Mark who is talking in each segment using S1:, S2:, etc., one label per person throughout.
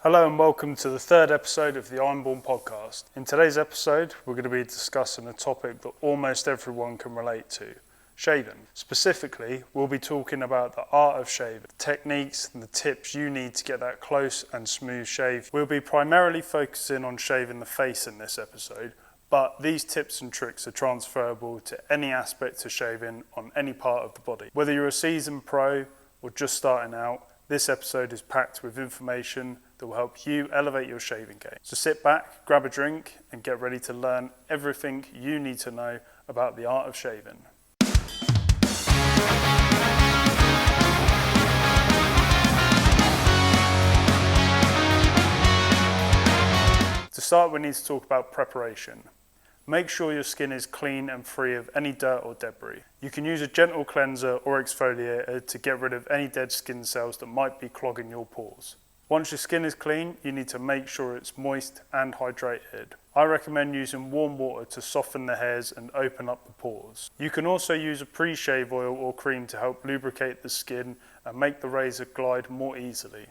S1: Hello and welcome to the third episode of the Iron Born podcast. In today's episode, we're going to be discussing a topic that almost everyone can relate to, shaving. Specifically, we'll be talking about the art of shaving, the techniques and the tips you need to get that close and smooth shave. We'll be primarily focusing on shaving the face in this episode, but these tips and tricks are transferable to any aspect of shaving on any part of the body. Whether you're a seasoned pro or just starting out, this episode is packed with information that will help you elevate your shaving game. So sit back, grab a drink, and get ready to learn everything you need to know about the art of shaving. To start, we need to talk about preparation. Make sure your skin is clean and free of any dirt or debris. You can use a gentle cleanser or exfoliator to get rid of any dead skin cells that might be clogging your pores. Once your skin is clean, you need to make sure it's moist and hydrated. I recommend using warm water to soften the hairs and open up the pores. You can also use a pre-shave oil or cream to help lubricate the skin and make the razor glide more easily.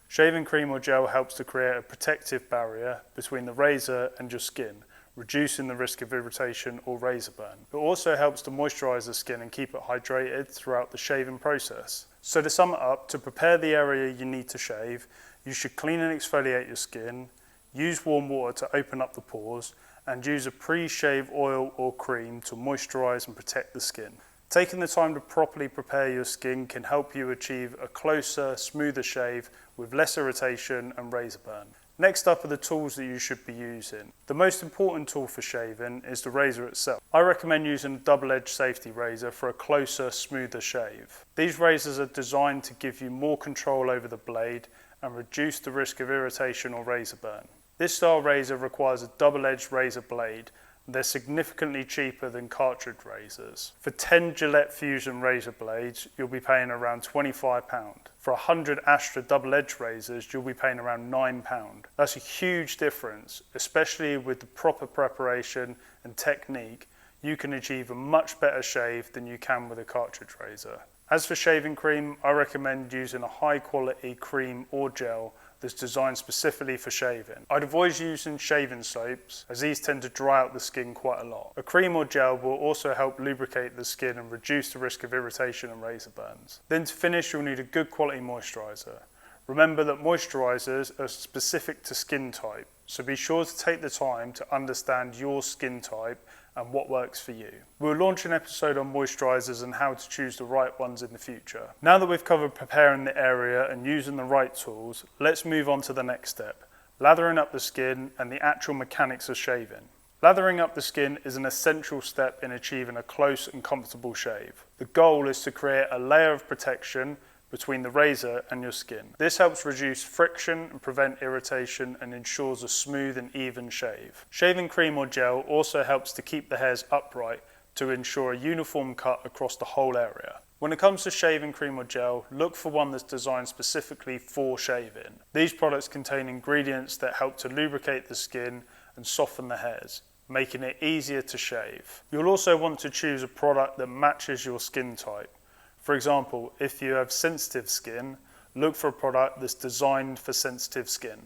S1: Shaving cream or gel helps to create a protective barrier between the razor and your skin, reducing the risk of irritation or razor burn. It also helps to moisturize the skin and keep it hydrated throughout the shaving process. So to sum it up, to prepare the area you need to shave, you should clean and exfoliate your skin, use warm water to open up the pores, and use a pre-shave oil or cream to moisturize and protect the skin. Taking the time to properly prepare your skin can help you achieve a closer, smoother shave with less irritation and razor burn. Next up are the tools that you should be using. The most important tool for shaving is the razor itself. I recommend using a double-edged safety razor for a closer, smoother shave. These razors are designed to give you more control over the blade and reduce the risk of irritation or razor burn. This style razor requires a double-edged razor blade. They're significantly cheaper than cartridge razors. For 10 Gillette Fusion razor blades, you'll be paying around £25. For 100 Astra double-edged razors, you'll be paying around £9. That's a huge difference, especially with the proper preparation and technique. You can achieve a much better shave than you can with a cartridge razor. As for shaving cream, I recommend using a high-quality cream or gel that's designed specifically for shaving. I'd avoid using shaving soaps, as these tend to dry out the skin quite a lot. A cream or gel will also help lubricate the skin and reduce the risk of irritation and razor burns. Then to finish, you'll need a good quality moisturizer. Remember that moisturizers are specific to skin type, so be sure to take the time to understand your skin type and what works for you. We'll launch an episode on moisturizers and how to choose the right ones in the future. Now that we've covered preparing the area and using the right tools, let's move on to the next step, lathering up the skin and the actual mechanics of shaving. Lathering up the skin is an essential step in achieving a close and comfortable shave. The goal is to create a layer of protection between the razor and your skin. This helps reduce friction and prevent irritation and ensures a smooth and even shave. Shaving cream or gel also helps to keep the hairs upright to ensure a uniform cut across the whole area. When it comes to shaving cream or gel, look for one that's designed specifically for shaving. These products contain ingredients that help to lubricate the skin and soften the hairs, making it easier to shave. You'll also want to choose a product that matches your skin type. For example, if you have sensitive skin, look for a product that's designed for sensitive skin.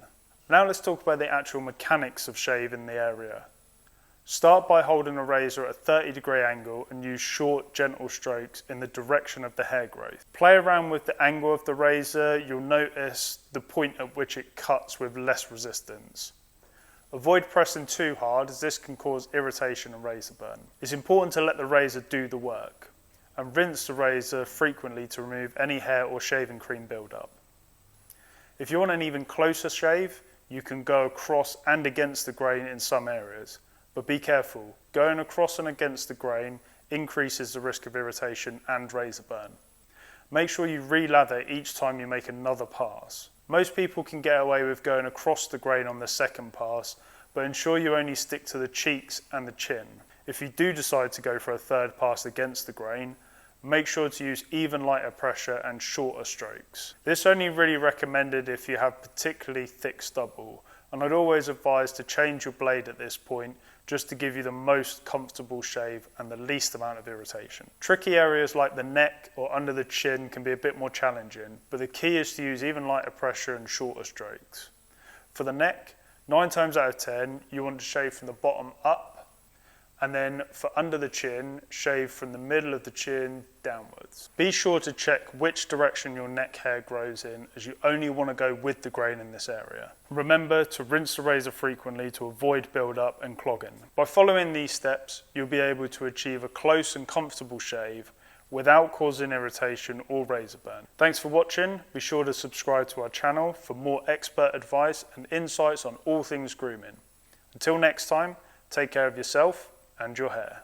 S1: Now let's talk about the actual mechanics of shaving the area. Start by holding a razor at a 30-degree angle and use short, gentle strokes in the direction of the hair growth. Play around with the angle of the razor, you'll notice the point at which it cuts with less resistance. Avoid pressing too hard, as this can cause irritation and razor burn. It's important to let the razor do the work, and rinse the razor frequently to remove any hair or shaving cream buildup. If you want an even closer shave, you can go across and against the grain in some areas, but be careful, going across and against the grain increases the risk of irritation and razor burn. Make sure you re-lather each time you make another pass. Most people can get away with going across the grain on the second pass, but ensure you only stick to the cheeks and the chin. If you do decide to go for a third pass against the grain, make sure to use even lighter pressure and shorter strokes. This is only really recommended if you have particularly thick stubble, and I'd always advise to change your blade at this point just to give you the most comfortable shave and the least amount of irritation. Tricky areas like the neck or under the chin can be a bit more challenging, but the key is to use even lighter pressure and shorter strokes. For the neck, 9 times out of 10, you want to shave from the bottom up, and then for under the chin, shave from the middle of the chin downwards. Be sure to check which direction your neck hair grows in, as you only want to go with the grain in this area. Remember to rinse the razor frequently to avoid build-up and clogging. By following these steps, you'll be able to achieve a close and comfortable shave without causing irritation or razor burn. Thanks for watching. Be sure to subscribe to our channel for more expert advice and insights on all things grooming. Until next time, take care of yourself and your hair.